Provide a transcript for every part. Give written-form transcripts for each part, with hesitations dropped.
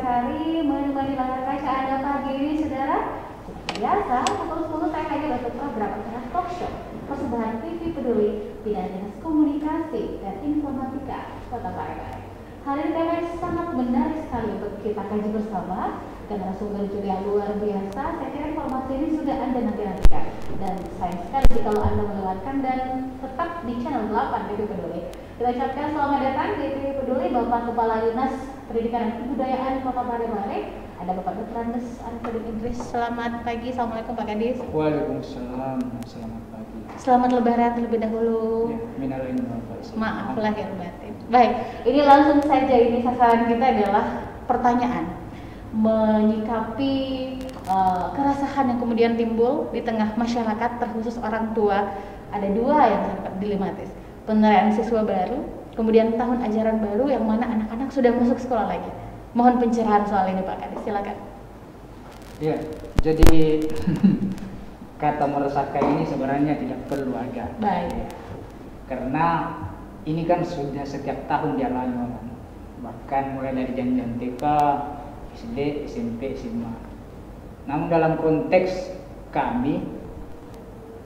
hari menemani layar kaca Anda pagi ini, saudara. Seperti biasa, pukul 10 saya hadir untuk program acara talk show persembahan TV Peduli Bidang Dinas Komunikasi dan Informatika Kota Parepare. Hari ini tema sangat menarik sekali untuk kita kaji bersama dan narasumber juga yang luar biasa. Saya kira informasi ini sudah Anda nantikan dan sayang sekali kalau Anda melewatkan dan tetap di channel 8 TV Peduli. Kita ucapkan selamat datang di TV Peduli Bapak Kepala Dinas Pendidikan dan Kebudayaan Kota Parepare. Ada Bapak Dr. Andes Anfodin Idris. Selamat pagi, assalamualaikum Pak Kadis. Waalaikumsalam, selamat pagi. Selamat Lebaran terlebih dahulu. Ya, minal aidin wal faizin. Maaf lahir batin. Baik, ini langsung saja, ini sasaran kita adalah pertanyaan menyikapi keresahan yang kemudian timbul di tengah masyarakat, terkhusus orang tua. Ada dua yang sangat dilematis: penerimaan siswa baru, kemudian tahun ajaran baru yang mana anak-anak sudah masuk sekolah lagi. Mohon pencerahan soal ini Pak Kadis, silakan. Ya, jadi kata meresahkan ini sebenarnya tidak perlu ada. Baik. Karena ini kan sudah setiap tahun dialami orang. Bahkan mulai dari jenjang TK, SD, SMP, SMA. Namun dalam konteks kami,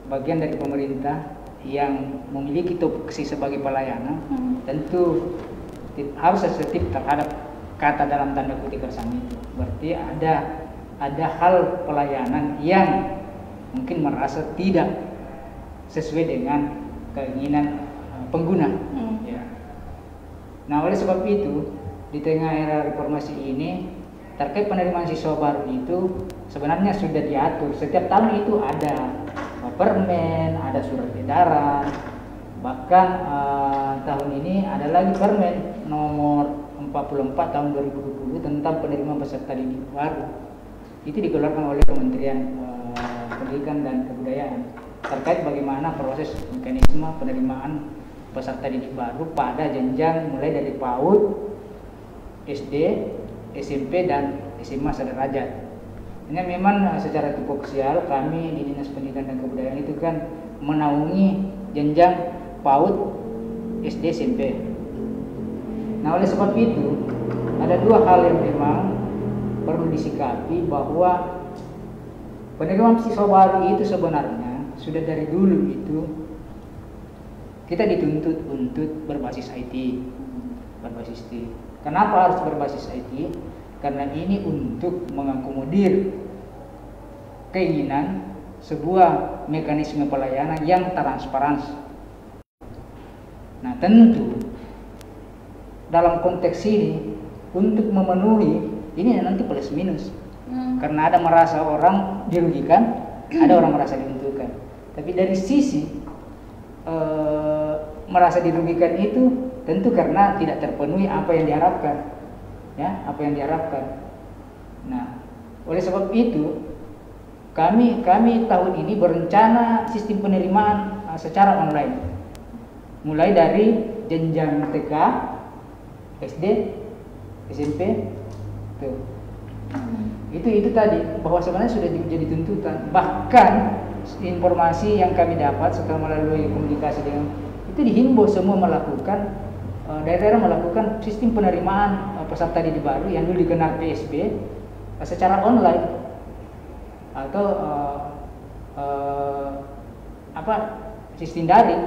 bagian dari pemerintah yang memiliki tupoksi sebagai pelayanan, tentu harus sensitif terhadap kata dalam tanda kutip keresahan itu. Berarti ada hal pelayanan yang mungkin merasa tidak sesuai dengan keinginan pengguna. Ya. Nah, oleh sebab itu di tengah era reformasi ini terkait penerimaan siswa baru itu sebenarnya sudah diatur. Setiap tahun itu ada permen, ada surat edaran. Bahkan tahun ini ada lagi permen nomor 44 tahun 2020 tentang penerimaan peserta didik baru. Itu dikeluarkan oleh Kementerian Pendidikan dan Kebudayaan terkait bagaimana proses mekanisme penerimaan peserta didik baru pada jenjang mulai dari PAUD, SD, SMP dan SMA sederajat. Ini memang secara tupoksial kami di Dinas Pendidikan dan Kebudayaan itu kan menaungi jenjang PAUD, SD, SMP. Nah, oleh sebab itu ada dua hal yang memang perlu disikapi, bahwa penerimaan siswa baru itu sebenarnya sudah dari dulu itu kita dituntut untuk berbasis IT, berbasis TI. Kenapa harus berbasis IT? Karena ini untuk mengakomodir keinginan sebuah mekanisme pelayanan yang transparan. Nah, tentu dalam konteks ini untuk memenuhi ini nanti plus minus. Karena ada merasa orang dirugikan, ada orang merasa diuntungkan. Tapi dari sisi merasa dirugikan itu tentu karena tidak terpenuhi apa yang diharapkan. Ya, apa yang diharapkan. Nah, oleh sebab itu kami tahun ini berencana sistem penerimaan secara online. Mulai dari jenjang TK, SD, SMP, tuh. Itu tadi bahwa sebenarnya sudah jadi tuntutan. Bahkan informasi yang kami dapat setelah melalui komunikasi dengan itu dihimbau semua melakukan daerah-daerah melakukan sistem penerimaan peserta didik baru yang dulu dikenal PSB secara online atau sistem daring.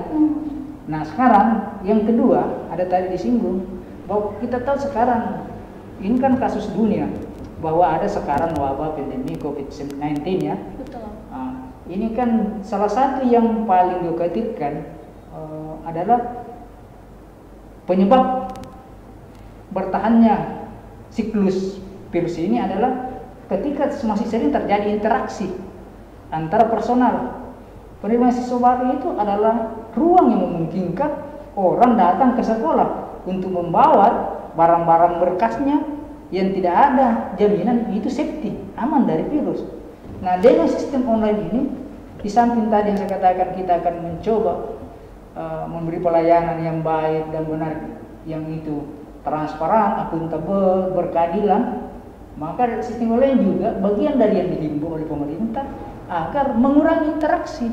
Nah, sekarang yang kedua ada tadi disinggung bahwa kita tahu sekarang ini kan kasus dunia bahwa ada sekarang wabah pandemi COVID-19 ya. Betul. Ini kan salah satu yang paling dikhawatirkan adalah penyebab bertahannya siklus virus ini adalah ketika masih sering terjadi interaksi antara personal. Penerimaan siswa baru itu adalah ruang yang memungkinkan orang datang ke sekolah untuk membawa barang-barang berkasnya yang tidak ada jaminan itu safety, aman dari virus. Nah, dengan sistem online ini, di samping tadi yang saya katakan kita akan mencoba memberi pelayanan yang baik dan benar, yang itu transparan, akuntabel, berkeadilan, maka sistem online juga bagian dari yang dihimbau oleh pemerintah agar mengurangi interaksi.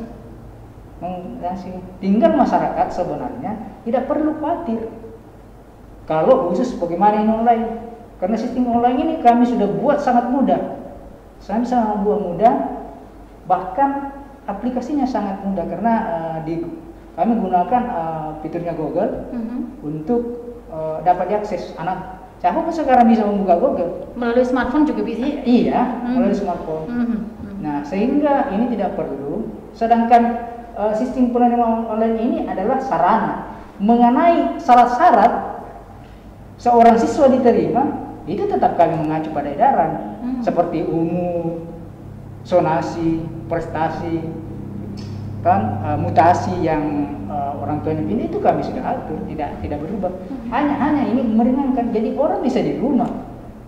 Tinggal masyarakat sebenarnya tidak perlu khawatir kalau khusus bagaimana ini online. Karena sistem online ini kami sudah buat sangat mudah. Kami sangat buat mudah, bahkan aplikasinya sangat mudah karena kami gunakan fiturnya Google untuk dapat diakses anak. Siapa pun sekarang bisa membuka Google melalui smartphone juga bisa. Iya, melalui smartphone. Nah, sehingga ini tidak perlu. Sedangkan sistem penerimaan online ini adalah sarana mengenai syarat-syarat seorang siswa diterima. Itu tetap kami mengacu pada edaran seperti umur, zonasi, prestasi, kan mutasi yang orang tuanya pilih itu kami sudah atur, tidak berubah. Hanya ini meringankan. Jadi orang bisa di rumah,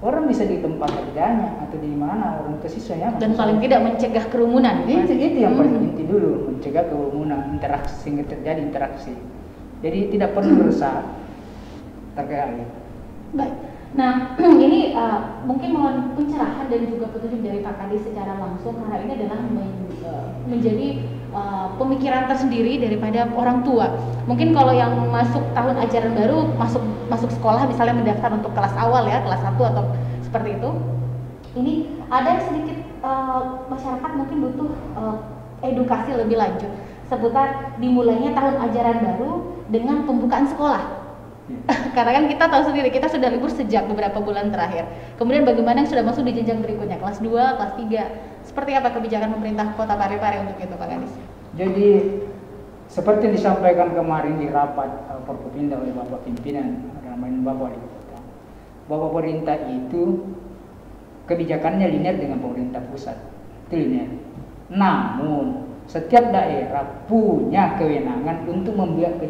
orang bisa di tempat kerjanya atau di mana orang tua siswanya. Dan paling tidak mencegah kerumunan. Itu yang paling inti dulu, mencegah kerumunan, interaksi sehingga terjadi interaksi. Jadi tidak perlu resah terkait. Baik. Nah, ini mungkin mohon pencerahan dan juga petunjuk dari Pak Kadis secara langsung karena ini adalah menjadi pemikiran tersendiri daripada orang tua. Mungkin kalau yang masuk tahun ajaran baru, masuk sekolah misalnya mendaftar untuk kelas awal ya, kelas 1 atau seperti itu. Ini ada sedikit masyarakat mungkin butuh edukasi lebih lanjut seputar dimulainya tahun ajaran baru dengan pembukaan sekolah. Karena kan kita tahu sendiri, kita sudah libur sejak beberapa bulan terakhir. Kemudian bagaimana yang sudah masuk di jenjang berikutnya, kelas 2, kelas 3. Seperti apa kebijakan pemerintah Kota Parepare untuk itu, Pak Kadis? Jadi seperti yang disampaikan kemarin di rapat Forkopimda oleh Bapak Pimpinan, namanya Bapak Wali Kota, bahwa pemerintah itu kebijakannya linear dengan pemerintah pusat, itu linear. Namun setiap daerah punya kewenangan untuk membuat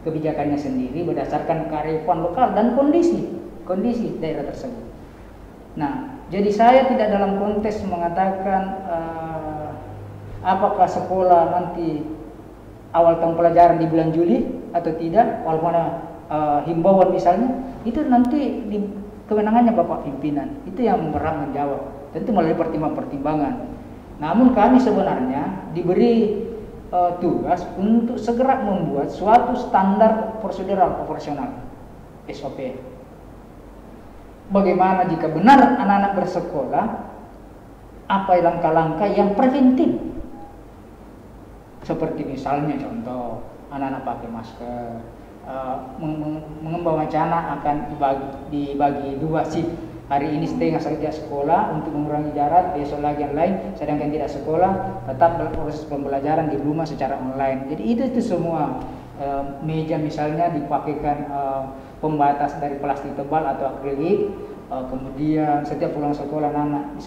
kebijakannya sendiri berdasarkan kearifan lokal dan kondisi daerah tersebut. Nah, jadi saya tidak dalam konteks mengatakan apakah sekolah nanti awal tahun pelajaran di bulan Juli atau tidak, walaupun himbauan misalnya, itu nanti di kewenangannya Bapak Pimpinan, itu yang berhak menjawab, tentu melalui pertimbangan-pertimbangan. Namun kami sebenarnya diberi tugas untuk segera membuat suatu standar prosedural operasional SOP. Bagaimana jika benar anak-anak bersekolah, apa langkah-langkah yang preventif? Seperti misalnya contoh anak-anak pakai masker, mengemban wacana akan dibagi 2 shift. Hari ini setengah saja sekolah untuk mengurangi jarak, besok lagi yang lain, sedangkan tidak sekolah tetap proses pembelajaran di rumah secara online. Jadi itu semua meja misalnya dipakaikan pembatas dari plastik tebal atau akrilik, kemudian setiap pulang sekolah anak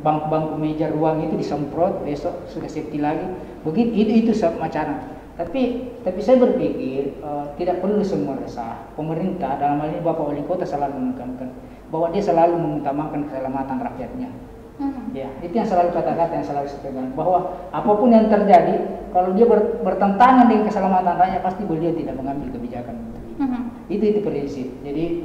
bangku meja ruang itu disemprot, besok sudah safety lagi. Begitu itu wacana. Tapi saya berpikir tidak perlu semua resah. Pemerintah dalam hal ini Bapak Wali Kota selalu menekankan bahwa dia selalu mengutamakan keselamatan rakyatnya. Ya, itu yang selalu kata-kata yang selalu disampaikan, bahwa apapun yang terjadi, kalau dia bertentangan dengan keselamatan rakyat, pasti beliau tidak mengambil kebijakan untuk itu. Itu prinsip. Jadi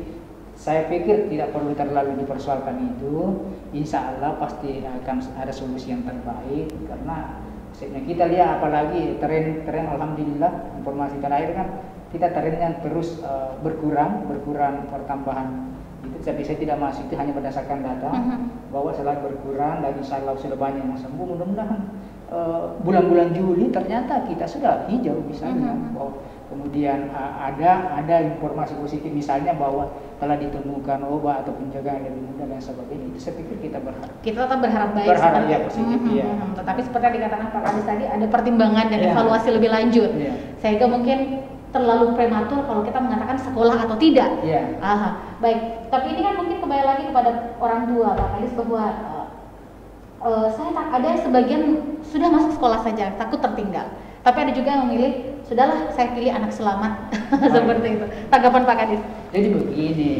saya pikir tidak perlu terlalu dipersoalkan itu. Insya Allah pasti akan ada solusi yang terbaik, karena kita lihat apalagi tren alhamdulillah informasi terakhir kan kita trennya terus berkurang pertambahan itu, tapi saya tidak masuk itu hanya berdasarkan data bahwa selalu berkurang dan insya Allah sudah banyak yang sembuh. Mudah-mudahan bulan-bulan Juli ternyata kita sudah hijau misalnya. Kemudian ada informasi positif misalnya bahwa telah ditemukan obat atau penjagaan lebih mudah dan sebagainya. Itu saya pikir kita berharap. Kita tetap berharap baik. Berharap ya positif ya. Tetapi seperti yang dikatakan Pak Kadis tadi, ada pertimbangan dan evaluasi lebih lanjut. Sehingga mungkin terlalu prematur kalau kita mengatakan sekolah atau tidak. Baik. Tapi ini kan mungkin kembali lagi kepada orang tua Pak Kadis, bahwa saya tak ada sebagian sudah masuk sekolah saja takut tertinggal. Tapi ada juga yang memilih, sudahlah saya pilih anak selamat. Seperti itu. Tanggapan Pak Kadis? Jadi begini,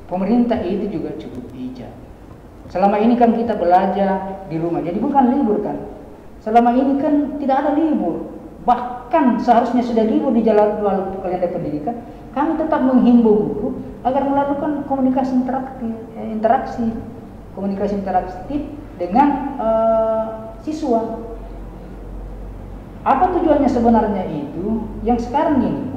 pemerintah itu juga cukup bijak. Selama ini kan kita belajar di rumah, jadi bukan libur kan. Selama ini kan tidak ada libur. Bahkan seharusnya sudah libur di jalan kalender pendidikan. Kami tetap menghimbau guru agar melakukan komunikasi interaktif dengan siswa. Apa tujuannya sebenarnya itu? Yang sekarang ini,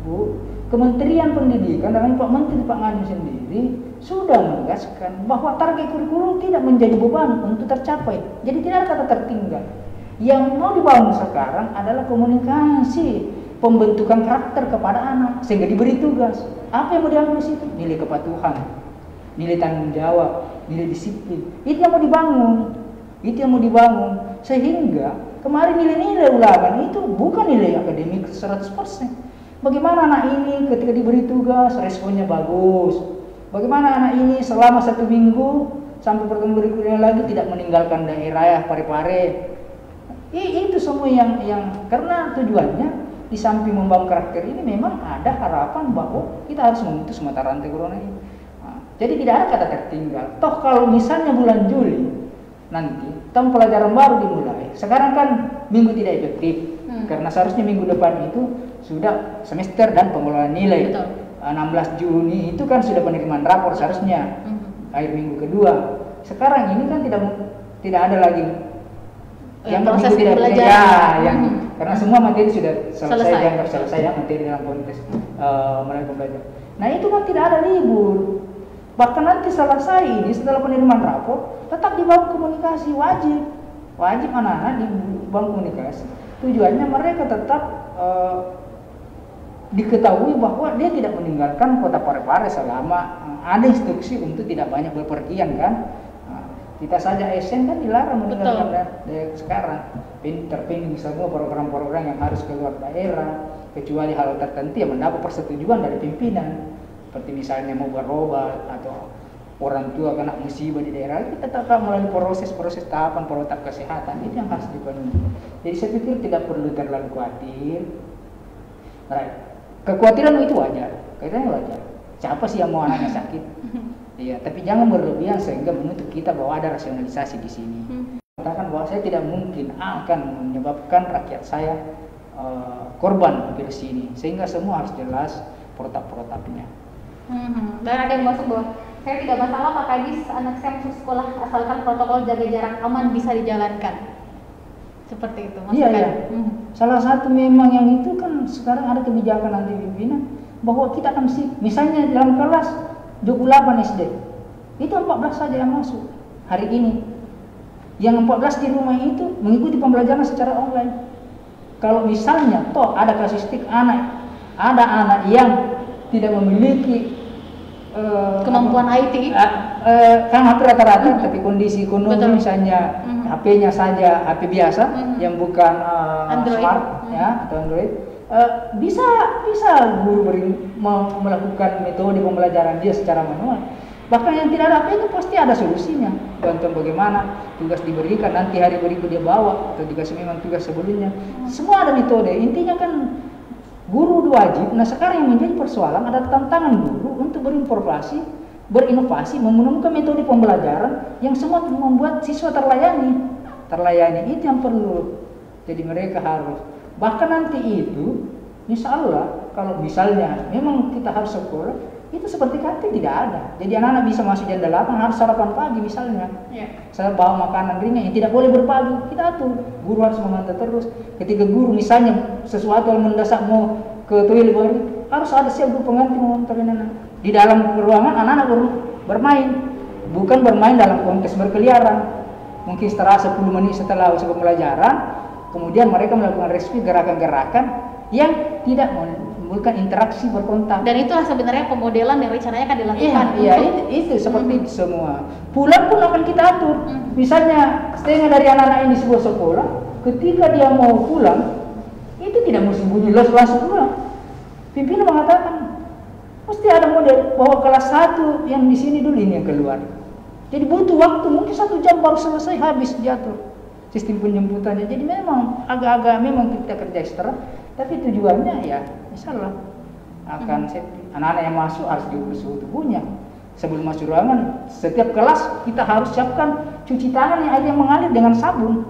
Bu, Kementerian Pendidikan dengan Pak Menteri Pak Ngadi sendiri sudah menegaskan bahwa target kurikulum tidak menjadi beban untuk tercapai. Jadi tidak ada kata tertinggal. Yang mau dibangun sekarang adalah komunikasi, pembentukan karakter kepada anak sehingga diberi tugas. Apa yang mau diambil di situ? Nilai kepatuhan, nilai tanggung jawab, nilai disiplin. Itu yang mau dibangun. Itu yang mau dibangun. Sehingga kemarin nilai-nilai ulangan itu bukan nilai akademik 100%. Bagaimana anak ini ketika diberi tugas responnya bagus? Bagaimana anak ini selama 1 minggu sampai pertemuan berikutnya lagi tidak meninggalkan daerah ya pare-pare? Itu semua yang karena tujuannya di samping membangun karakter ini memang ada harapan bahwa kita harus memutus mata rantai corona ini. Jadi tidak ada kata tertinggal. Toh kalau misalnya bulan Juli nanti tahun pelajaran baru dimulai. Sekarang kan minggu tidak efektif. Karena seharusnya minggu depan itu sudah semester dan pengelolaan nilai. Betul. 16 Juni itu kan sudah penerimaan rapor seharusnya akhir minggu kedua. Sekarang ini kan tidak ada lagi yang proses minggu tidak pembelajaran. karena semua materi sudah selesai dianggap selesai ya materi dalam konteks melalui pembelajaran. Nah itu kan tidak ada libur. Bahkan nanti selesai ini setelah penerimaan rapor tetap dibangun komunikasi wajib anak-anak dibangun komunikasi. Tujuannya mereka tetap diketahui bahwa dia tidak meninggalkan kota Parepare selama ada instruksi untuk tidak banyak berpergian kan. Kita saja ASN kan dilarang meninggalkan daerah sekarang. Terpending semua program-program yang harus keluar daerah kecuali hal tertentu yang mendapat persetujuan dari pimpinan. Seperti misalnya mau berobat atau orang tua kena musibah di daerah, kita tetap melalui proses tahapan protokol kesehatan itu yang harus dipenuhi. Jadi saya pikir tidak perlu terlalu khawatir. Kekhawatiran itu wajar, kayaknya wajar. Siapa sih yang mau anaknya sakit? Iya, tapi jangan berlebihan sehingga menutup kita bahwa ada rasionalisasi di sini. Katakan bahwa saya tidak mungkin akan menyebabkan rakyat saya korban virus ini, sehingga semua harus jelas protap-protapnya. Dan ada yang masuk bahwa saya tidak masalah Pak Kadis, anak saya masuk sekolah asalkan protokol jaga jarak aman bisa dijalankan. Seperti itu maksudnya. Iya. Salah satu memang yang itu kan sekarang ada kebijakan nanti pimpinan bahwa kita akan misalnya dalam kelas 28 SD. Itu 14 saja yang masuk hari ini. Yang 14 di rumah itu mengikuti pembelajaran secara online. Kalau misalnya toh ada kasusistik ada anak yang tidak memiliki kemampuan IT kan hampir rata-rata tapi kondisi ekonomi misalnya HP-nya saja HP biasa yang bukan smart ya atau Android bisa guru melakukan metode pembelajaran dia secara manual. Bahkan yang tidak ada HP itu pasti ada solusinya. Bantuan bagaimana tugas diberikan nanti hari berikut dia bawa atau juga memang tugas sebelumnya. Semua ada metode. Intinya kan guru wajib. Nah sekarang yang menjadi persoalan ada tantangan guru untuk berinovasi, menemukan metode pembelajaran yang semua membuat siswa terlayani. Itu yang perlu. Jadi mereka harus. Bahkan nanti itu, insya Allah kalau misalnya memang kita harus sekolah, itu seperti kantin tidak ada. Jadi anak-anak bisa masuk jam 8 harus sarapan pagi misalnya. Saya bawa makanan ringan yang tidak boleh berpadu, kita atur. Guru harus memantau terus. Ketika guru misalnya sesuatu yang mendesak mau ke toilet baru, harus ada siap guru pengganti mengontrol anak. Di dalam ruangan anak-anak bermain, bukan bermain dalam konteks berkeliaran. Mungkin setelah 10 menit setelah pembelajaran, kemudian mereka melakukan resmi gerakan-gerakan yang tidak menimbulkan interaksi berkontak. Dan itulah sebenarnya pemodelan yang rencananya akan dilakukan. Iya, itu seperti itu semua. Pulang pun akan kita atur. Misalnya setengah dari anak-anak ini sebuah sekolah, ketika dia mau pulang, itu tidak mesti bunyi langsung pulang. Pimpinan mengatakan mesti ada model bahwa kelas 1 yang di sini dulu ini yang keluar. Jadi butuh waktu mungkin 1 jam baru selesai habis jatuh sistem penjemputannya. Jadi memang agak-agak memang kita kerja ekstra, tapi tujuannya ya insyaallah akan anak-anak yang masuk harus diukur suhu tubuhnya. Sebelum masuk ruangan, setiap kelas kita harus siapkan cuci tangan yang air yang mengalir dengan sabun.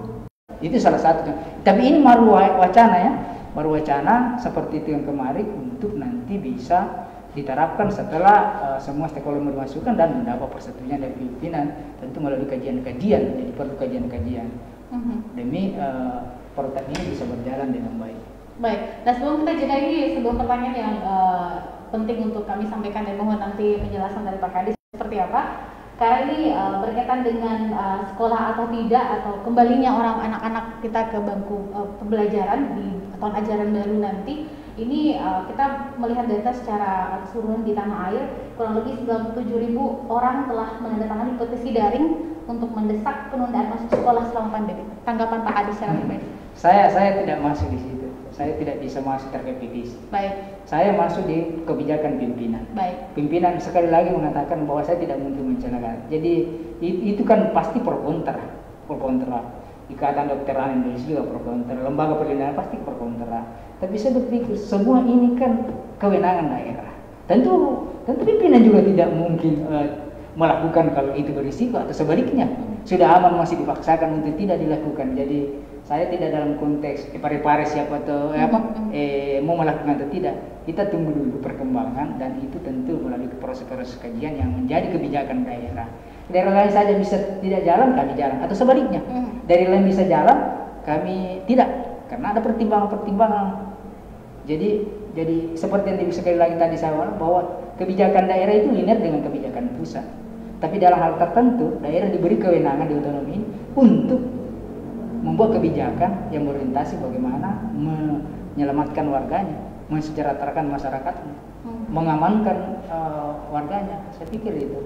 Itu salah satunya. Tapi ini baru wacana ya, baru wacana seperti itu yang kemarin untuk nanti bisa diterapkan setelah semua stakeholder dimasukkan dan mendapat persetujuan dari pimpinan, tentu melalui kajian-kajian. Jadi perlu kajian-kajian demi protap ini bisa berjalan dengan baik. Baik, nah sebelum kita jeda ini sebuah pertanyaan yang penting untuk kami sampaikan dan mohon nanti penjelasan dari Pak Kadis seperti apa. Karena ini berkaitan dengan sekolah atau tidak atau kembalinya anak-anak kita ke bangku pembelajaran di tahun ajaran baru nanti. Ini kita melihat data secara keseluruhan di tanah air, kurang lebih 97.000 orang telah menandatangani petisi daring untuk mendesak penundaan masuk sekolah selama pandemi. Tanggapan Pak Kadis secara pribadi? Saya tidak masuk di situ. Saya tidak bisa masuk terkait petisi. Baik. Saya masuk di kebijakan pimpinan. Baik. Pimpinan sekali lagi mengatakan bahwa saya tidak mungkin mencanakan. Jadi itu kan pasti pro kontra. Ikatan Dokter Anak Indonesia juga pro kontra. Lembaga perlindungan pasti pro kontra. Tapi saya berpikir semua ini kan kewenangan daerah. Tentu pimpinan juga tidak mungkin melakukan kalau itu berisiko atau sebaliknya. Sudah aman masih dipaksakan untuk tidak dilakukan. Jadi saya tidak dalam konteks pare-pare siapa atau mau melakukan atau tidak. Kita tunggu dulu perkembangan dan itu tentu melalui proses-proses kajian yang menjadi kebijakan daerah. Daerah lain saja bisa tidak jalan, kami jalan atau sebaliknya. Dari lain bisa jalan, kami tidak karena ada pertimbangan-pertimbangan. Jadi seperti yang sekali lagi tadi saya bilang bahwa kebijakan daerah itu linear dengan kebijakan pusat. Tapi dalam hal tertentu daerah diberi kewenangan di otonomi untuk membuat kebijakan yang berorientasi bagaimana menyelamatkan warganya, mensejahterakan masyarakatnya, mengamankan warganya. Saya pikir itu.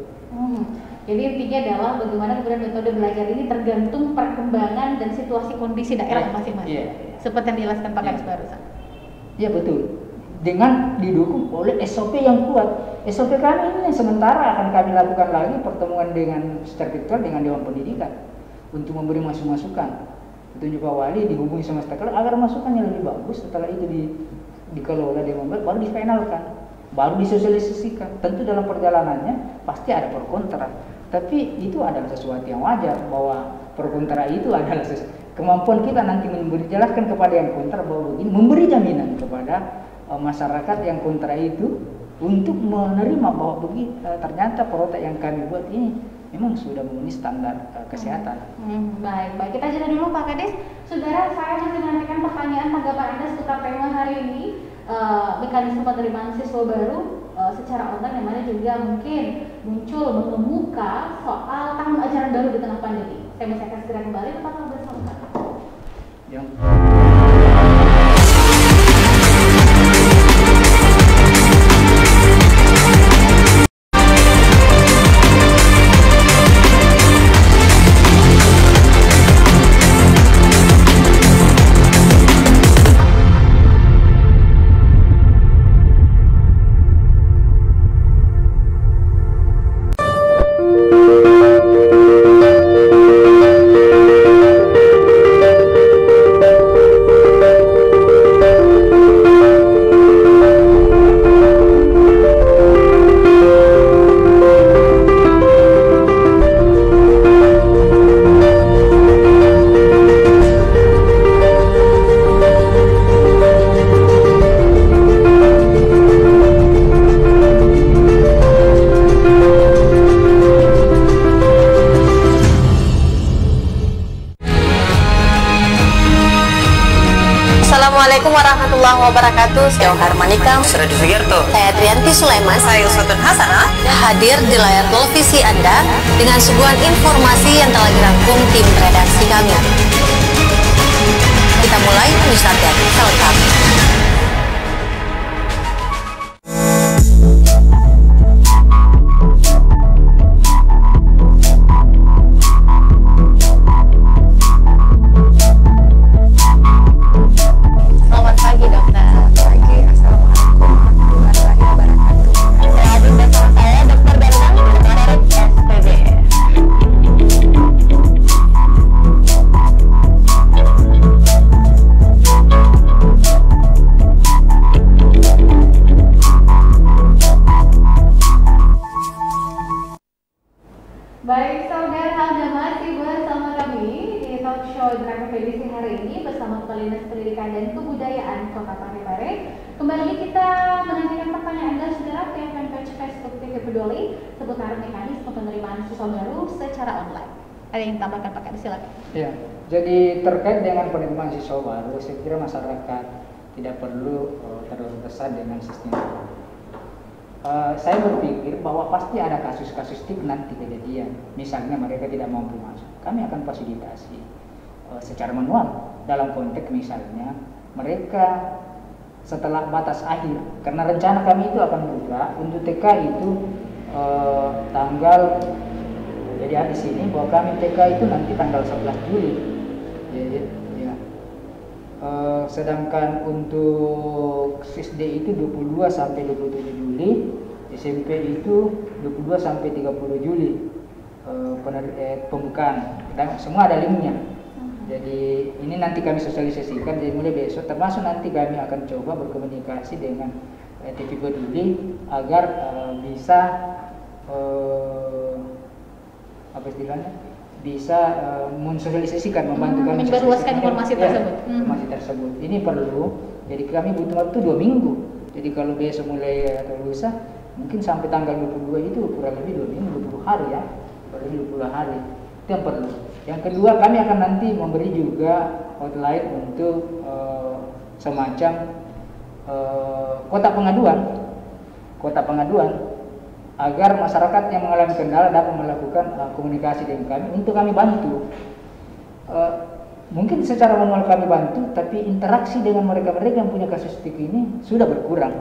Jadi intinya adalah bagaimana kemudian metode belajar ini tergantung perkembangan dan situasi kondisi daerah masing-masing. Seperti yang dijelaskan Pak Kadis barusan. Iya betul. Dengan didukung oleh SOP yang kuat. SOP kami ini yang sementara akan kami lakukan lagi pertemuan dengan secara virtual dengan Dewan Pendidikan untuk memberi masukan. Petunjuk Pak Wali dihubungi sama stakeholder agar masukannya lebih bagus. Setelah itu dikelola Dewan baru difinalkan, baru disosialisasikan. Tentu dalam perjalanannya pasti ada pro kontra, tapi itu adalah sesuatu yang wajar bahwa pro kontra itu adalah kemampuan kita nanti menjelaskan kepada yang kontra bahwa begini, memberi jaminan kepada masyarakat yang kontra itu untuk menerima bahwa begini ternyata produk yang kami buat ini memang sudah memenuhi standar kesehatan. Baik, kita jeda dulu Pak Kadis. Saudara, saya masih menantikan pertanyaan tanggapan Anda seputar tema hari ini, mekanisme penerimaan siswa baru secara online, yang mana juga mungkin muncul mengemuka soal tahun ajaran baru di tengah pandemi. Saya masih akan segera kembali tetaplah bersama kami. Assalamualaikum warahmatullahi wabarakatuh. Saya Harmanika Suradi Sugiarto. Saya Trianti Sulaiman. Saya Uswatun Hasanah. Hadir di layar televisi Anda dengan suguhan informasi yang telah dirangkum tim redaksi kami. Kita mulai news update selengkapnya. Baik, saudara, Anda masih bersama kami di talk show Drama PDC hari ini bersama Kepala Dinas Pendidikan dan Kebudayaan Kota Parepare. Kembali kita menanyakan pertanyaan Anda, saudara, via fanpage Facebook TV Peduli seputar mekanisme penerimaan siswa baru secara online. Ada yang tambahkan Pak Kadis, silakan. Ya, jadi terkait dengan penerimaan siswa baru, saya kira masyarakat tidak perlu terkesan dengan sistem. Saya berpikir bahwa pasti ada kasus-kasus nanti kejadian. Misalnya mereka tidak mampu masuk, kami akan fasilitasi secara manual. Dalam konteks misalnya mereka setelah batas akhir, karena rencana kami itu akan buka untuk TK itu tanggal, jadi ada di sini bahwa kami TK itu nanti tanggal 11 Juli. Ya. Sedangkan untuk SD itu 22 sampai 27 Juli, SMP itu 22 sampai 30 Juli pembukaan. Dan semua ada linknya. Jadi ini nanti kami sosialisasikan dari mulai besok, termasuk nanti kami akan coba berkomunikasi dengan TV Peduli agar bisa apa istilahnya, bisa mensosialisasikan, membantu kami menyebarluaskan informasi tersebut. Informasi tersebut. Ini perlu. Jadi kami butuh waktu 2 minggu. Jadi kalau besok mulai atau lusa, mungkin sampai tanggal 22 itu kurang lebih 2 minggu, 20 hari ya, kurang lebih 20 hari. Itu yang perlu. Yang kedua, kami akan nanti memberi juga hotline untuk semacam kotak pengaduan agar masyarakat yang mengalami kendala dapat melakukan komunikasi dengan kami untuk kami bantu. Mungkin secara manual kami bantu, tapi interaksi dengan mereka-mereka yang punya kasus stik ini sudah berkurang.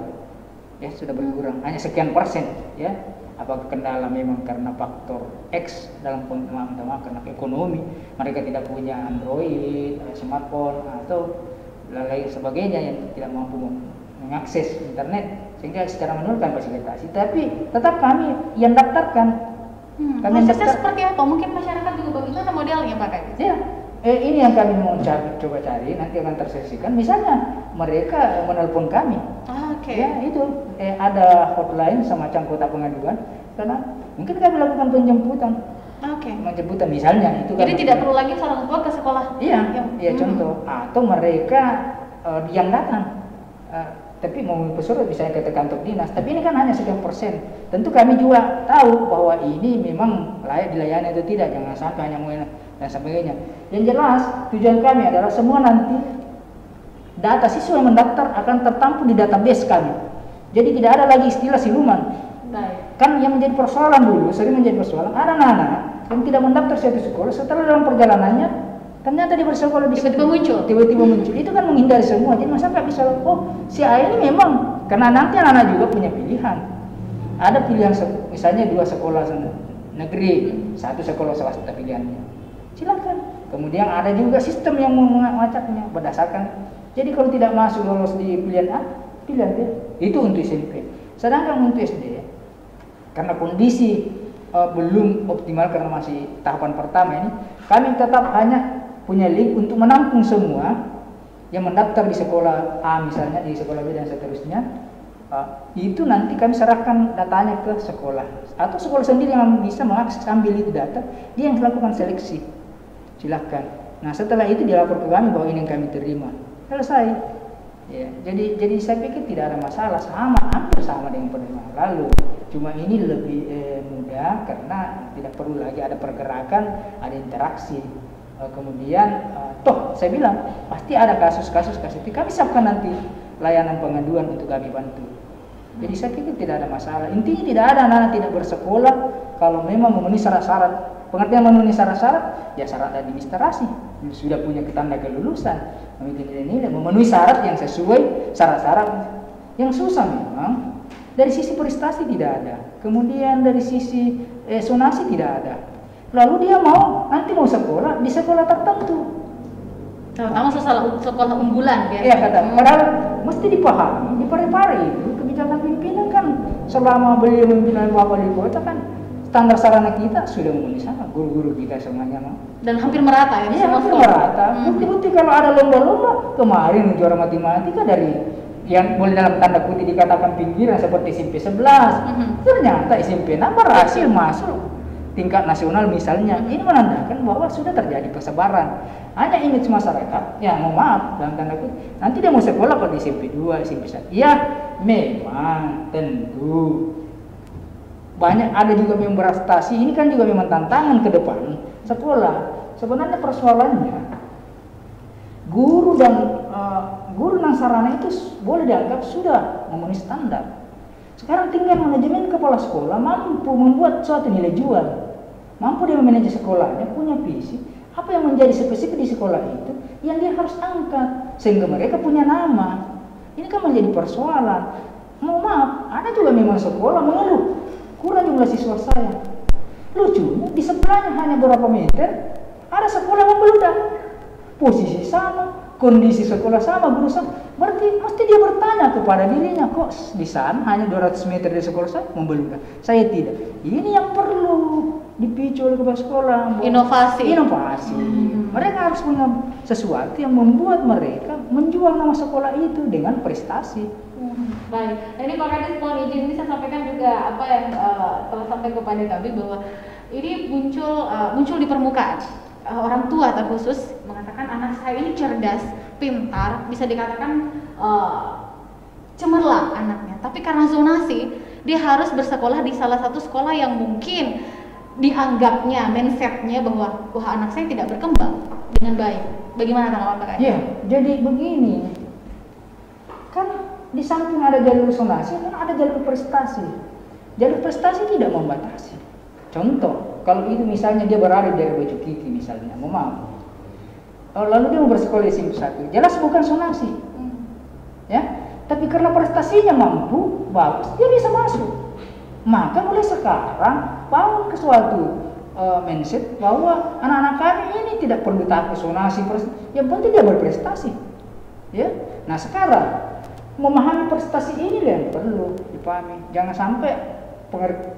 Ya, sudah berkurang. Hanya sekian persen, ya. Apakah kendala memang karena faktor X dalam teman-teman, karena ekonomi, mereka tidak punya Android, smartphone atau lain sebagainya yang tidak mampu mengakses internet, sehingga secara manual kami fasilitasi. Tapi tetap kami yang daftarkan. Prosesnya seperti apa? Mungkin masyarakat juga bagaimana modelnya Pak Kadis? Ya, ini yang kami mau coba cari, nanti akan tersesikan. Misalnya mereka menelpon kami. Ya itu ada hotline semacam kotak pengaduan, karena mungkin kami lakukan penjemputan. Penjemputan misalnya itu. Jadi tidak perlu lagi orang tua ke sekolah. Iya, contoh. Atau mereka yang datang, tapi mau pesuruh bisa ke kantor dinas. Tapi ini kan hanya sekian persen. Tentu kami juga tahu bahwa ini memang layak dilayani atau tidak. Jangan sampai hanya dan sebagainya. Yang jelas tujuan kami adalah semua nanti data siswa yang mendaftar akan tertampung di database kami. Jadi tidak ada lagi istilah siluman. Kan yang menjadi persoalan dulu, sering menjadi persoalan, ada anak-anak yang tidak mendaftar suatu sekolah, setelah dalam perjalanannya ternyata dia bersekolah di tiba-tiba muncul. Itu kan menghindari semua. Jadi masyarakat bisa, oh si A ini memang, karena nanti anak-anak juga punya pilihan. Ada pilihan misalnya 2 sekolah negeri, 1 sekolah swasta pilihannya. Silakan. Kemudian ada juga sistem yang mengacaknya berdasarkan. Jadi kalau tidak masuk lolos di pilihan A, pilihan B. Itu untuk SMP. Sedangkan untuk SD, karena kondisi belum optimal karena masih tahapan pertama ini, kami tetap hanya punya link untuk menampung semua yang mendaftar di sekolah A misalnya, di sekolah B dan seterusnya. Itu nanti kami serahkan datanya ke sekolah. Atau sekolah sendiri yang bisa mengakses, ambil itu data, dia yang melakukan seleksi. Silahkan. Nah setelah itu dilapor ke kami bahwa ini yang kami terima. Selesai. Ya, jadi saya pikir tidak ada masalah, hampir sama dengan penerimaan lalu. Cuma ini lebih mudah karena tidak perlu lagi ada pergerakan, ada interaksi. Kemudian toh saya bilang pasti ada kasus-kasus kami siapkan nanti layanan pengaduan untuk kami bantu. Jadi saya pikir tidak ada masalah. Intinya tidak ada anak-anak tidak bersekolah kalau memang memenuhi syarat-syarat. Pengertian memenuhi syarat-syarat, ya syarat administrasi, sudah punya tanda kelulusan, memiliki nilai-nilai, memenuhi syarat yang sesuai syarat-syarat. Yang susah memang dari sisi prestasi tidak ada, kemudian dari sisi zonasi tidak ada. Lalu dia nanti mau sekolah di sekolah tertentu. Terutama sekolah unggulan ya. Iya kata. Padahal mesti dipahami, di pare-pare itu kebijakan pimpinan kan selama beliau memimpin wali kota kan. Standar sarana kita sudah memenuhi sama, guru-guru kita semuanya dan hampir merata ya. Iya, hampir merata. Bukti-bukti kalau ada lomba-lomba kemarin juara matematika dari yang boleh dalam tanda kutip dikatakan pinggiran seperti SMP 11, ternyata SMP 6 berhasil masuk tingkat nasional misalnya. Ini menandakan bahwa sudah terjadi persebaran. Hanya image masyarakat, ya mohon maaf dalam tanda kutip, nanti dia mau sekolah kalau di SMP 2, SMP 1. Ya memang tentu banyak ada juga yang berprestasi. Ini kan juga memang tantangan ke depan sekolah. Sebenarnya persoalannya guru dan guru dan sarana itu boleh dianggap sudah memenuhi standar. Sekarang tinggal manajemen kepala sekolah mampu membuat suatu nilai jual, mampu dia memanage sekolahnya, punya visi, apa yang menjadi spesifik di sekolah itu yang dia harus angkat sehingga mereka punya nama. Ini kan menjadi persoalan. Mau maaf, ada juga memang sekolah mengeluh kurang jumlah siswa saya. Lucunya di sebelahnya hanya berapa meter ada sekolah membeludak, posisi sama, kondisi sekolah sama, guru sama. Berarti mesti dia bertanya kepada dirinya, kok di sana hanya 200 meter dari sekolah saya membeludak, saya tidak. Ini yang perlu dipicu oleh kepala sekolah. Inovasi. Mereka harus punya sesuatu yang membuat mereka menjual nama sekolah itu dengan prestasi. Baik, nah ini Pak Kadis mohon izin bisa sampaikan juga apa yang telah sampai kepada kami bahwa ini muncul di permukaan. Orang tua terkhusus mengatakan anak saya ini cerdas, pintar, bisa dikatakan cemerlang anaknya. Tapi karena zonasi, dia harus bersekolah di salah satu sekolah yang mungkin dianggapnya, mindsetnya bahwa wah anak saya tidak berkembang dengan baik. Bagaimana tanggapan Pak Kadis? Ya, jadi begini, kan di samping ada jalur zonasi, kan ada jalur prestasi. Jalur prestasi tidak membatasi. Contoh, kalau itu misalnya dia berada di daerah Baju Kiki misalnya, maaf. Lalu dia mau bersekolah di SMP 1, jelas bukan zonasi. Ya, tapi karena prestasinya mampu, bagus, dia bisa masuk. Maka mulai sekarang bangun ke suatu mindset bahwa anak-anak kami ini tidak perlu takut zonasi, yang penting dia berprestasi. Ya, nah sekarang memahami prestasi ini yang perlu dipahami. Jangan sampai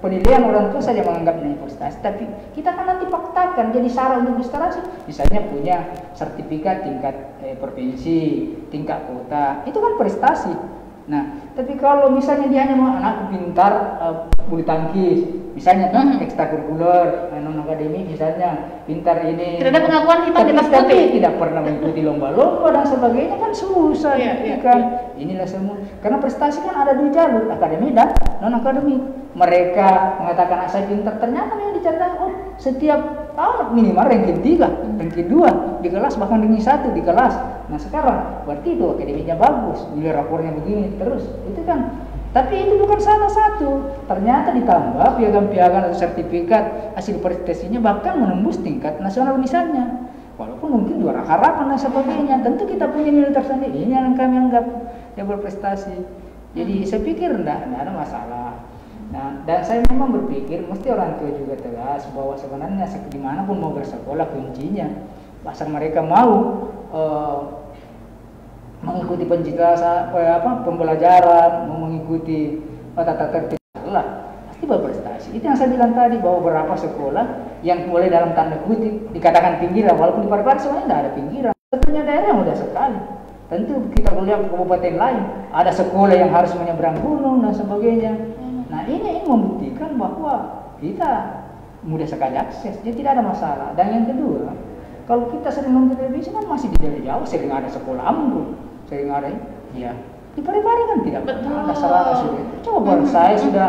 penilaian orang tua saja menganggapnya prestasi, tapi kita kan nanti faktakan jadi syarat untuk prestasi. Misalnya punya sertifikat tingkat provinsi, tingkat kota, itu kan prestasi. Nah, tapi kalau misalnya dia hanya mau anak pintar bulu tangkis, misalnya ekstrakurikuler, non akademik misalnya, pintar ini. Tidak ada pengakuan hitam di atas putih. Tidak pernah mengikuti lomba-lomba dan sebagainya kan susah kan. Inilah semua. Karena prestasi kan ada di jalur akademik dan non akademik. Mereka mengatakan saya pintar, ternyata yang dicatat setiap tahun minimal ranking 3, ranking 2 di kelas, bahkan ranking 1 di kelas. Nah sekarang berarti itu akademiknya bagus, nilai rapornya begini terus. Itu kan, tapi itu bukan salah satu. Ternyata ditambah piagam-piagam atau sertifikat hasil prestasinya bahkan menembus tingkat nasional misalnya. Walaupun mungkin juara harapan dan sebagainya, tentu kita punya nilai tersendiri. Ini yang kami anggap yang berprestasi. Jadi saya pikir enggak ada masalah. Nah, dan saya memang berpikir mesti orang tua juga tegas bahwa sebenarnya dimanapun mau bersekolah kuncinya asal mereka mau mengikuti pembelajaran, mau mengikuti tata tertib lah, pasti berprestasi. Itu yang saya bilang tadi bahwa beberapa sekolah yang mulai dalam tanda kutip dikatakan pinggiran, walaupun di Parepare sebenarnya tidak ada pinggiran. Tentunya daerah yang mudah sekali. Tentu kita lihat kabupaten lain ada sekolah yang harus menyeberang gunung dan sebagainya. Nah ini membuktikan bahwa kita mudah sekali akses, jadi tidak ada masalah. Dan yang kedua, kalau kita sering nonton televisi kan masih di daerah Jawa sering ada sekolah ambruk, sering ada ya di Parepare kan tidak pernah ada sarana sudah. Coba saya sudah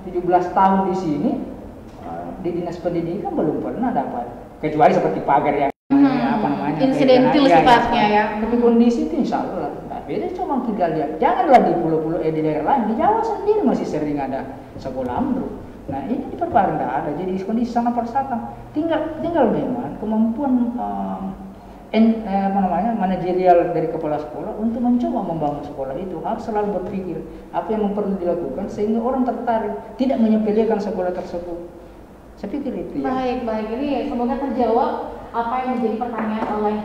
17 tahun di sini di dinas pendidikan belum pernah dapat, kecuali seperti pagar yang apa namanya insidentil sifatnya ya. Tapi kondisi itu insya Allah beda. Cuma kita lihat, janganlah di pulau-pulau di daerah lain, di Jawa sendiri masih sering ada sekolah ambruk. Nah ini di Parepare tidak ada, jadi kondisi sangat persatan. Tinggal memang kemampuan manajerial dari kepala sekolah untuk mencoba membangun sekolah itu harus selalu berpikir apa yang perlu dilakukan sehingga orang tertarik, tidak menyepelekan sekolah tersebut. Saya pikir itu ya. Baik, ini semoga terjawab apa yang menjadi pertanyaan oleh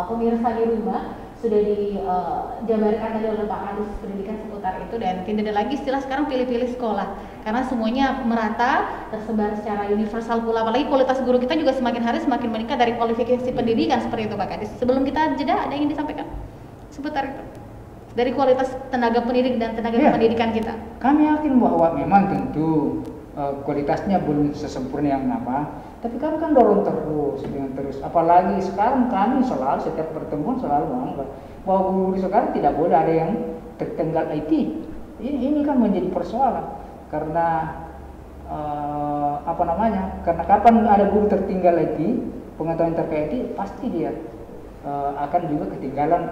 pemirsa di rumah. Sudah dijabarkan tadi oleh Pak Kadis Pendidikan seputar itu, dan tidak ada lagi istilah sekarang pilih-pilih sekolah karena semuanya merata, tersebar secara universal pula. Apalagi kualitas guru kita juga semakin hari semakin meningkat dari kualifikasi pendidikan seperti itu Pak Kadis. Sebelum kita jeda, ada yang ingin disampaikan seputar itu dari kualitas tenaga pendidik dan tenaga pendidikan kita? Kami yakin bahwa memang tentu kualitasnya belum sesempurna yang apa, tapi kami kan dorong terus, apalagi sekarang kami selalu setiap pertemuan selalu menganggap bahwa guru sekarang tidak boleh ada yang tertinggal IT. Ini kan menjadi persoalan karena karena kapan ada guru tertinggal IT, pengetahuan terkait IT pasti dia akan juga ketinggalan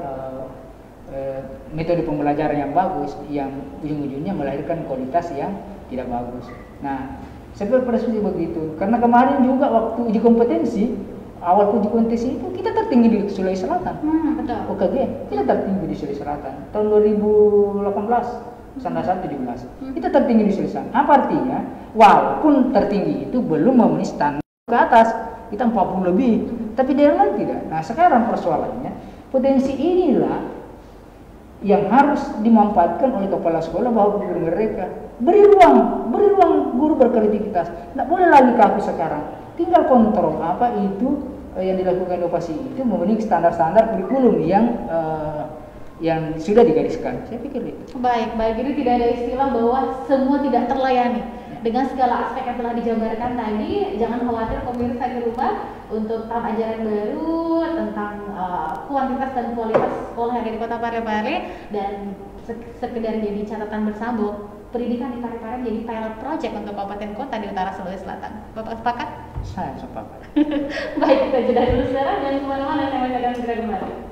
metode pembelajaran yang bagus, yang ujung-ujungnya melahirkan kualitas yang tidak bagus. Nah, saya berprediksi begitu, karena kemarin juga waktu uji kompetensi, awal uji kompetensi itu kita tertinggi di Sulawesi Selatan. Betul. OKG kita tertinggi di Sulawesi Selatan tahun 2018 sampai 17 kita tertinggi di Sulawesi Selatan. Apa artinya? Walaupun tertinggi itu belum memenuhi standar ke atas, kita 40 lebih, tapi daerah lain tidak. Nah, sekarang persoalannya potensi inilah yang harus dimanfaatkan oleh kepala sekolah bahwa guru mereka beri ruang guru berkreativitas. Tidak boleh lagi kaku sekarang, tinggal kontrol apa itu yang dilakukan inovasi itu memenuhi standar-standar kurikulum yang sudah digariskan. Saya pikir itu. Baik, jadi tidak ada istilah bahwa semua tidak terlayani. Dengan segala aspek yang telah dijabarkan tadi, jangan khawatir pemirsa di rumah untuk tahun ajaran baru tentang kuantitas dan kualitas sekolah yang ada di Kota Parepare, dan sekedar jadi catatan bersama, pendidikan di Parepare menjadi pilot project untuk kabupaten kota di utara Sulawesi Selatan. Bapak sepakat? Saya sepakat. Baik, kita jeda dulu sekarang, dan kemana-mana, saya masih akan segera kembali.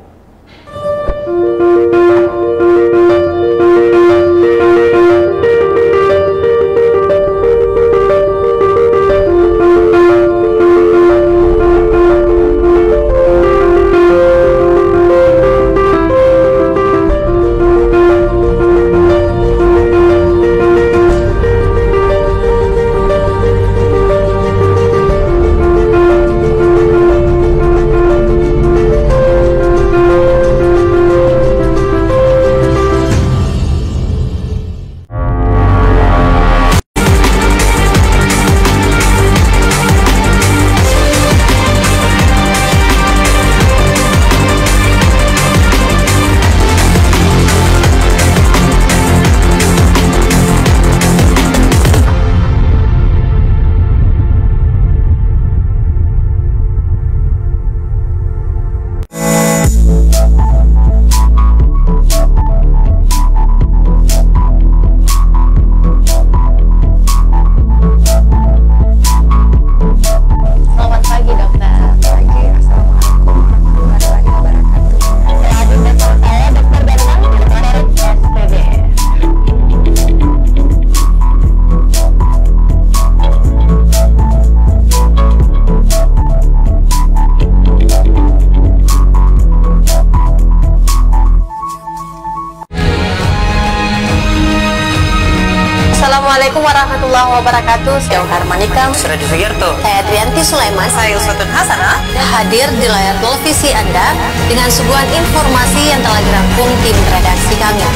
Assalamualaikum warahmatullahi wabarakatuh. Saya Harmanika, Suradi Sugiarto, saya Trianti Sulaiman, saya Uswatun Hasanah, hadir di layar televisi Anda dengan suguhan informasi yang telah dirangkum tim redaksi kami.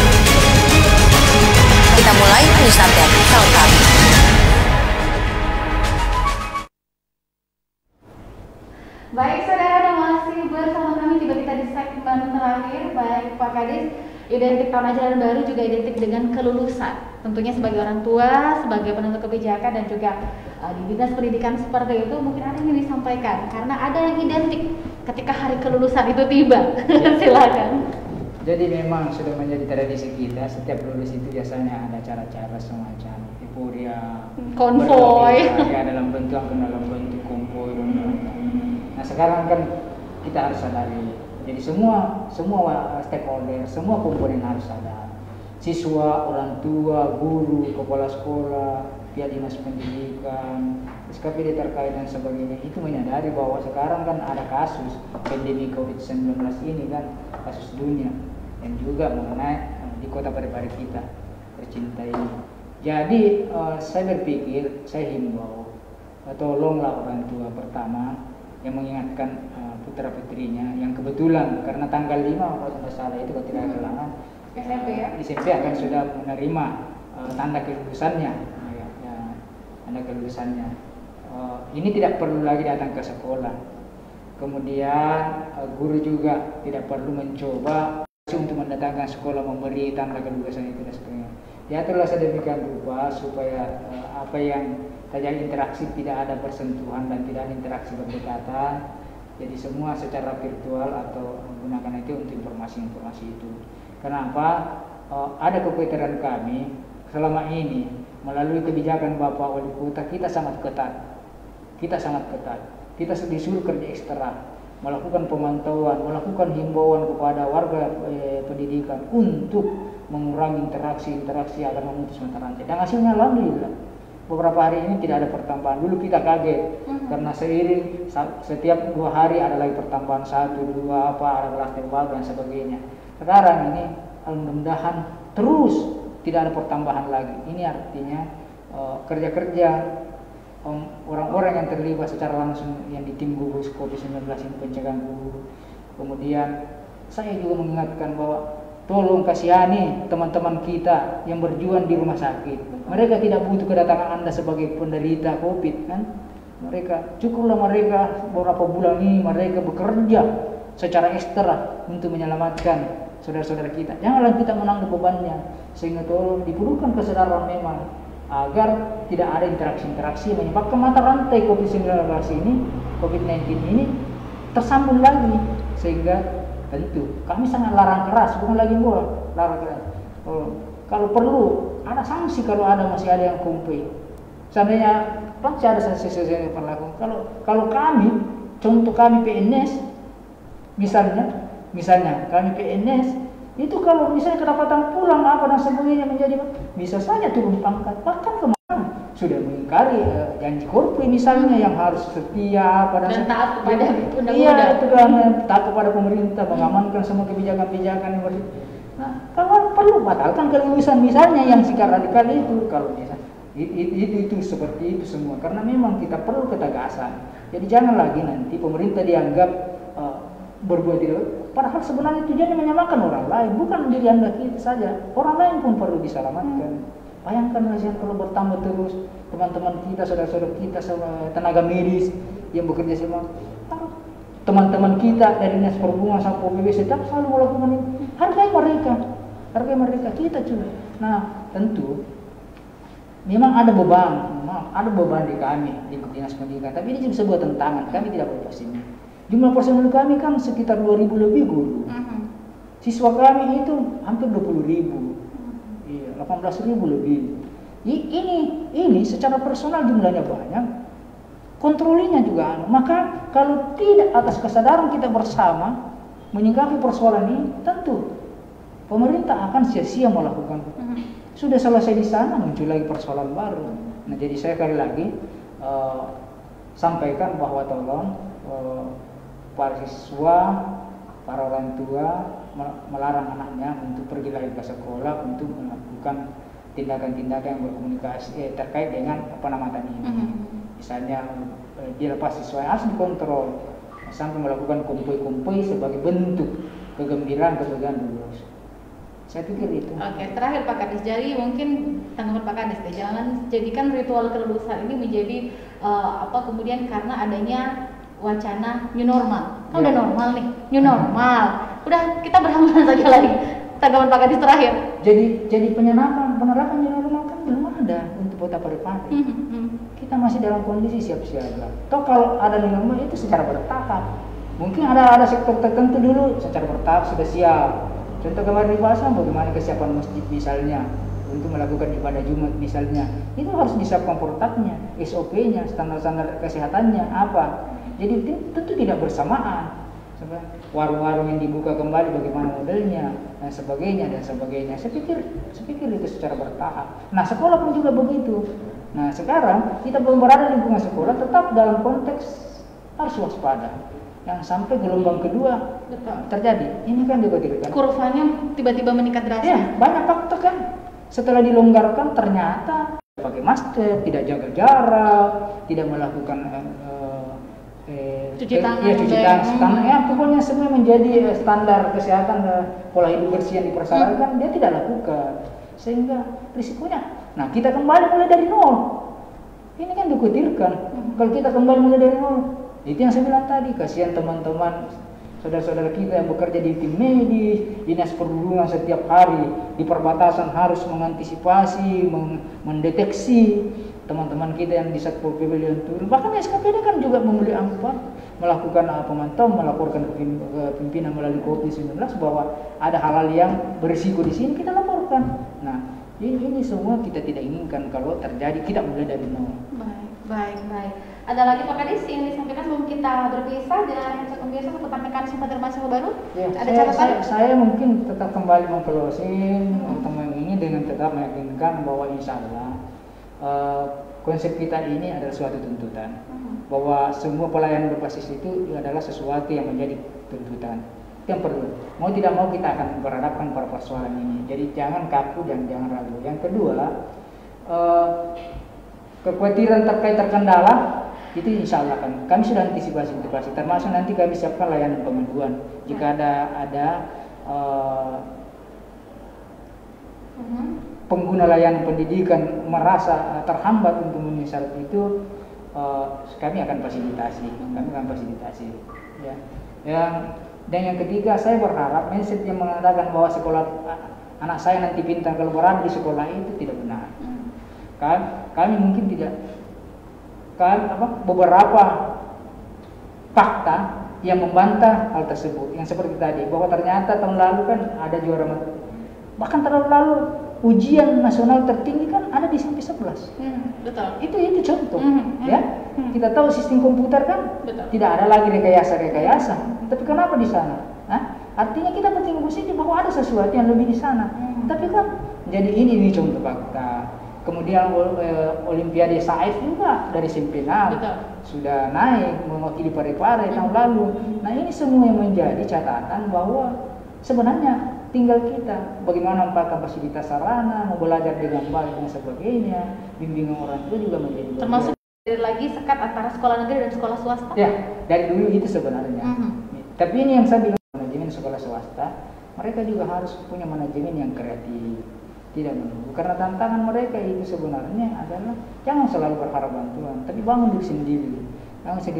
Kita mulai news update selengkapnya. Baik saudara, dan masih bersama kami kita di segmen terakhir. Baik Pak Kadis, identik tahun ajaran baru juga identik dengan kelulusan. Tentunya sebagai orang tua, sebagai penentu kebijakan, dan juga di dinas pendidikan seperti itu, mungkin ada yang disampaikan karena ada yang identik ketika hari kelulusan itu tiba. Silakan. Jadi memang sudah menjadi tradisi kita, setiap lulus itu biasanya ada acara-acara semacam euforia, konvoy, ya, dalam bentuk konvoy. Nah, sekarang kan kita harus sadari, jadi semua stakeholder, semua komponen harus sadar. Siswa, orang tua, guru, kepala sekolah, pihak dinas pendidikan, SKPD terkait dan sebagainya itu menyadari bahwa sekarang kan ada kasus pandemi COVID-19 ini kan, kasus dunia, yang juga mengenai di kota Parepare kita tercinta ini. Jadi saya berpikir, saya himbau, tolonglah orang tua pertama yang mengingatkan putra putrinya yang kebetulan karena tanggal 5 kalau tidak salah itu kalau tidak kehilangan SMP ya? SMP akan sudah menerima tanda kelulusannya, tanda kelulusannya. Ini tidak perlu lagi datang ke sekolah. Kemudian guru juga tidak perlu mencoba untuk mendatangkan sekolah memberi tanda kelulusan itu dan sebagainya. Diaturlah sedemikian rupa supaya apa yang terjadi interaksi tidak ada bersentuhan dan tidak ada interaksi berdekatan. Jadi semua secara virtual atau menggunakan itu untuk informasi-informasi itu. Kenapa? Ada kekhawatiran kami selama ini melalui kebijakan Bapak Wali Kota kita sangat ketat. Kita disuruh kerja ekstra. melakukan pemantauan, melakukan himbauan kepada warga pendidikan untuk mengurangi interaksi agar memutus mata rantai. Dan hasilnya alhamdulillah beberapa hari ini tidak ada pertambahan. Dulu kita kaget karena seiring setiap 2 hari ada lagi pertambahan 1, 2 ada klaster baru dan sebagainya. Sekarang ini mudah-mudahan terus tidak ada pertambahan lagi. Ini artinya kerja-kerja orang-orang yang terlibat secara langsung yang di tim gugus COVID-19 ini, pencegahan gugus. Kemudian saya juga mengingatkan bahwa tolong kasihani teman-teman kita yang berjuang di rumah sakit. Mereka tidak butuh kedatangan Anda sebagai penderita COVID kan. Mereka cukuplah mereka beberapa bulan ini mereka bekerja secara ekstra untuk menyelamatkan saudara-saudara kita. Janganlah kita menanggung bebannya, sehingga tolong diperlukan kesadaran memang agar tidak ada interaksi-interaksi yang menyebabkan mata rantai COVID-19 ini tersambung lagi, sehingga tentu kami sangat larang keras, bukan lagi larang keras. Kalau perlu ada sanksi kalau masih ada yang komplain. Seandainya pasti ada sanksi yang berlaku. Kalau kami, contoh kami PNS, misalnya kami PNS itu kalau misalnya kedapatan pulang dan sebagainya menjadi bisa saja turun pangkat, bahkan kemarin sudah mengingkari janji korpri misalnya yang harus setia dan taat kepada undang-undang. Iya, itu kan taat kepada pemerintah, mengamankan semua kebijakan-kebijakan yang Nah, kalau perlu batalkan kelulusan misalnya yang sikap radikal itu, kalau misalnya itu seperti itu semua, karena memang kita perlu ketegasan. Jadi jangan lagi nanti pemerintah dianggap berbuat tidak, padahal sebenarnya tujuannya menyelamatkan orang lain, bukan diri Anda kita saja, orang lain pun perlu diselamatkan. Bayangkan kalau bertambah terus teman-teman kita, saudara-saudara kita, tenaga medis yang bekerja sama, teman-teman kita dari Dinas Perhubungan sampai PBB setiap selalu melakukan ini. Hargai mereka kita juga. Nah, tentu memang ada beban di kami di Dinas Pendidikan, tapi ini juga sebuah tantangan. Kami tidak boleh ini. Jumlah personel kami kan sekitar 2.000 lebih guru. Siswa kami itu hampir 20.000. Iya, 18.000 lebih. Ini secara personal jumlahnya banyak. Kontrolinya juga. Maka kalau tidak atas kesadaran kita bersama menyikapi persoalan ini, tentu pemerintah akan sia-sia melakukan. Sudah selesai di sana, muncul lagi persoalan baru. Nah, jadi saya sekali lagi sampaikan bahwa tolong para siswa, para orang tua melarang anaknya untuk pergi lagi ke sekolah untuk melakukan tindakan-tindakan yang berkomunikasi terkait dengan tadi ini. Misalnya dia lepas siswa harus dikontrol sampai melakukan kumpul-kumpul sebagai bentuk kegembiraan lulus. Saya pikir itu. Oke, terakhir Pak Kadis, jadi mungkin tanggapan Pak Kadis deh, jangan jadikan ritual kelulusan ini menjadi kemudian karena adanya wacana new normal. Kan udah normal nih, new normal. Udah kita berhalangan saja lagi. Tanggapan Pak Kadis terakhir. Jadi penerapan new normal kan belum ada untuk Kota Parepare. Kita masih dalam kondisi siap siaga. Toh kalau ada new normal itu secara bertahap. Mungkin ada sektor tertentu dulu secara bertahap sudah siap. Contoh kemarin dibahas bagaimana kesiapan masjid misalnya untuk melakukan ibadah Jumat misalnya. Itu harus disiapkan protapnya, SOP-nya, standar-standar kesehatannya apa. Jadi tentu tidak bersamaan. Warung-warung yang dibuka kembali bagaimana modelnya dan sebagainya. Saya pikir itu secara bertahap. Nah, sekolah pun juga begitu. Nah, sekarang kita belum berada di lingkungan sekolah, tetap dalam konteks harus waspada. Yang sampai gelombang kedua terjadi. Ini kan dikhawatirkan. Kurvanya tiba-tiba meningkat drastis. Ya, banyak faktor kan. Setelah dilonggarkan ternyata pakai masker, tidak jaga jarak, tidak melakukan cuci tangan. Ya, cuci tangan. Ya, pokoknya semua menjadi standar kesehatan pola hidup bersih yang dipersyaratkan dia tidak lakukan. Sehingga risikonya. Nah, kita kembali mulai dari nol. Ini kan dikhawatirkan. Kalau kita kembali mulai dari nol, itu yang saya bilang tadi, kasihan teman-teman saudara-saudara kita yang bekerja di tim medis, Dinas Perhubungan setiap hari di perbatasan harus mengantisipasi, mendeteksi teman-teman kita yang di Satpol PP yang turun. Bahkan SKPD kan juga membeli angkutan, melakukan pemantauan, melaporkan ke pimpinan melalui COVID-19 bahwa ada hal-hal yang berisiko di sini kita laporkan. Nah, ini semua kita tidak inginkan kalau terjadi, kita mulai dari nol. Baik. Ada lagi Pak Kadis yang disampaikan sebelum kita berpisah dengan episode biasa seputar mekanisme penerima mahasiswa baru? Ya, Ada catatan? saya mungkin tetap kembali mengclosing pertemuan ini dengan tetap meyakinkan bahwa insya Allah konsep kita ini adalah suatu tuntutan, bahwa semua pelayanan berbasis itu adalah sesuatu yang menjadi tuntutan. Itu yang perlu. Mau tidak mau kita akan berhadapkan pada persoalan ini. Jadi jangan kaku dan jangan ragu. Yang kedua, kekhawatiran terkait terkendala itu insya Allah kan kami sudah antisipasi, termasuk nanti kami siapkan layanan pengaduan jika ada pengguna layanan pendidikan merasa terhambat untuk memenuhi syarat itu, kami akan fasilitasi, ya. Dan yang ketiga, saya berharap message yang mengatakan bahwa sekolah anak saya nanti pintar kalau berada di sekolah itu tidak benar. Kami mungkin tidak beberapa fakta yang membantah hal tersebut, yang seperti tadi bahwa ternyata tahun lalu kan ada juara bahkan tahun lalu ujian nasional tertinggi kan ada di SMP 11. Betul. Itu contoh, ya. Kita tahu sistem komputer kan tidak ada lagi rekayasa. Tapi kenapa di sana? Artinya kita bertinggi positif bahwa ada sesuatu yang lebih di sana. Tapi kan jadi ini contoh fakta. Kemudian Olimpiade Saif juga dari SMP 6 sudah naik mewakili Parepare tahun lalu. Nah ini semua yang menjadi catatan bahwa sebenarnya tinggal kita bagaimana memperbaiki fasilitas sarana, mau belajar dengan baik dan sebagainya, bimbingan orang tua juga menjadi termasuk lagi sekat antara sekolah negeri dan sekolah swasta. Ya, dari dulu itu sebenarnya. Tapi ini yang saya bilang, manajemen sekolah swasta, mereka juga harus punya manajemen yang kreatif, tidak menunggu. Karena tantangan mereka itu sebenarnya adalah jangan selalu berharap bantuan, tapi bangun diri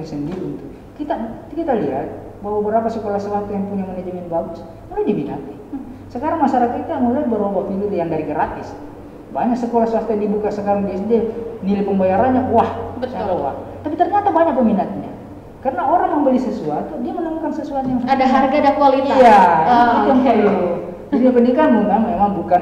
sendiri untuk kita lihat bahwa beberapa sekolah swasta yang punya manajemen bagus mulai diminati. Sekarang masyarakat kita mulai berubah pilih yang dari gratis. Banyak sekolah swasta yang dibuka sekarang di SD, nilai pembayarannya wah. Tapi ternyata banyak peminatnya. Karena orang membeli sesuatu, dia menemukan sesuatu yang ada harga dan kualitas. Iya, itu yang perlu. Jadi pendidikan memang bukan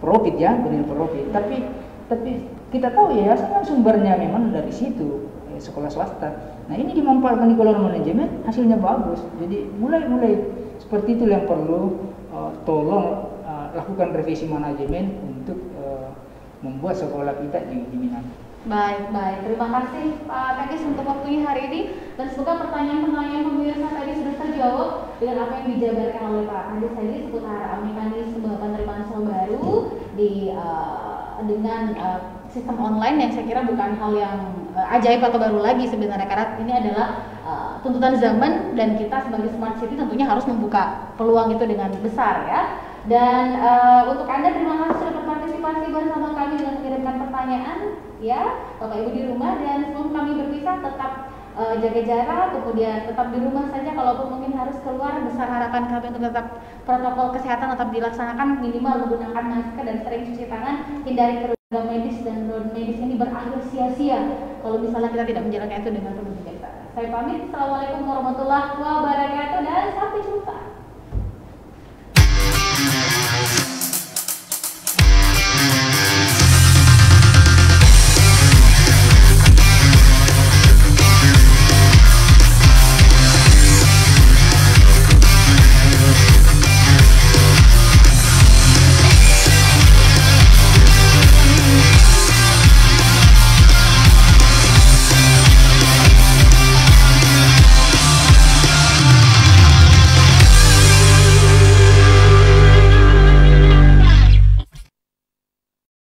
profit ya, benar profit. Tapi kita tahu ya, sumbernya memang dari situ, sekolah swasta. Nah ini dimanfaatkan di kelola manajemen, hasilnya bagus. Jadi mulai seperti itu yang perlu tolong lakukan revisi manajemen untuk membuat sekolah kita diminati. Baik. Terima kasih Pak Kadis untuk waktunya hari ini, dan semoga pertanyaan pemirsa tadi sudah terjawab dengan apa yang dijabarkan oleh Pak Kadis tadi seputar mekanisme penerimaan siswa baru dengan sistem online yang saya kira bukan hal yang ajaib atau baru lagi sebenarnya, karena ini adalah tuntutan zaman dan kita sebagai smart city tentunya harus membuka peluang itu dengan besar ya. Dan untuk Anda terima kasih sudah berpartisipasi bersama kami dengan mengirimkan pertanyaan ya Bapak Ibu di rumah, dan sebelum kami berpisah tetap jaga jarak, kemudian tetap di rumah saja, kalaupun mungkin harus keluar, besar harapan kami untuk tetap protokol kesehatan tetap dilaksanakan, minimal menggunakan masker dan sering cuci tangan, hindari kerugian medis dan non medis ini berakhir sia-sia kalau misalnya kita tidak menjalankan itu dengan penuh bijaksana. Saya pamit, assalamualaikum warahmatullahi wabarakatuh dan sampai jumpa.